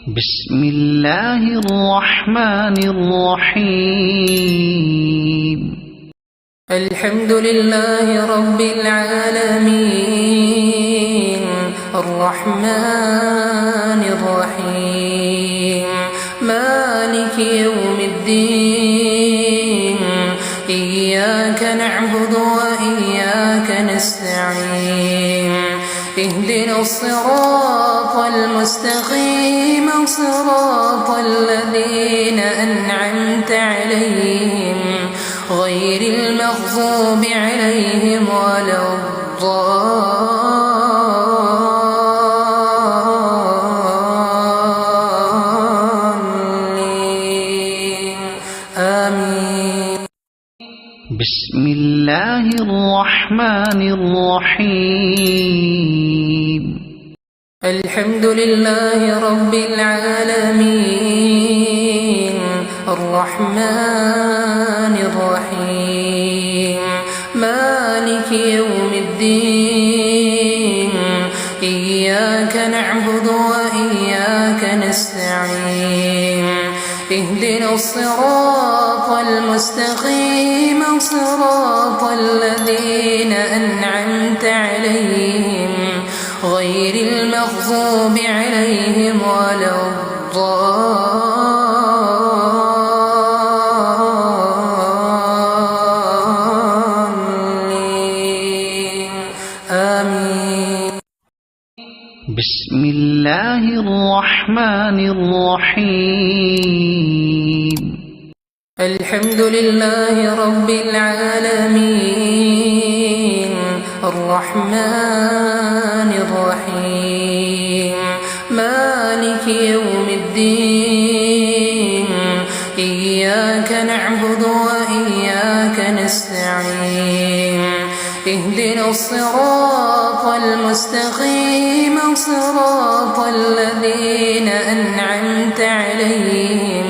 بسم الله الرحمن الرحيم. الحمد لله رب العالمين الرحمن الرحيم مالك يوم الدين إياك نعبد وإياك نستعين اهدنا الصراط المستقيم صراط الذين أنعمت عليهم غير المغضوب عليهم ولا الضالين آمين. بسم الله الرحمن الرحيم. الحمد لله رب العالمين الرحمن الرحيم مالك يوم الدين إياك نعبد وإياك نستعين اهدنا الصراط المستقيم صراط الذين أنعمت عليهم غير المغضوب عليهم ولا الضالين آمين. بسم الله الرحمن الرحيم. الحمد لله رب العالمين الرحمن الرحيم مالك يوم الدين إياك نعبد وإياك نستعين اهدنا الصراط المستقيم صراط الذين أنعمت عليهم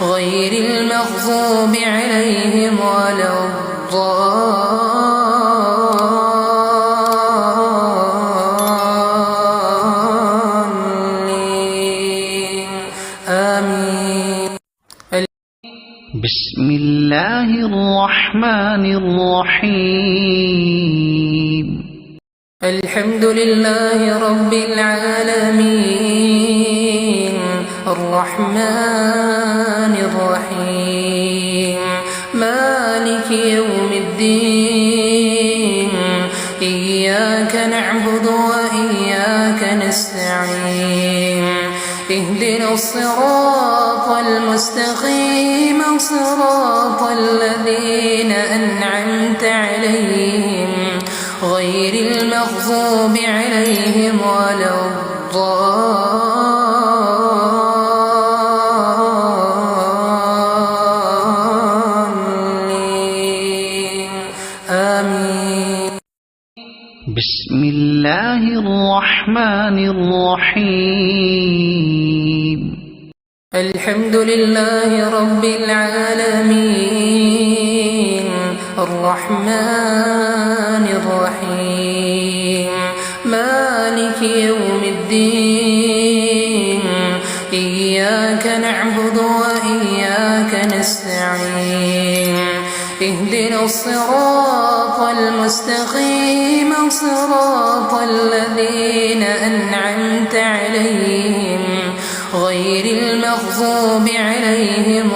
غير المغضوب عليهم ولا الضالين آمين. بسم الله الرحمن الرحيم. الحمد لله رب العالمين الرحمن الرحيم مالك يوم الدين إياك نعبد وإياك نستعين اهدنا الصراط المستقيم صراط الذين أنعمت عليهم غير المغضوب عليهم ولا الضالين آمين. بسم الله الرحمن الرحيم. الحمد لله رب العالمين الرحمن الرحيم مالك يوم الدين إياك نعبد وإياك نستعين اهدنا الصراط المستقيم صراط الذين أنعمت عليهم غير المغضوب عليهم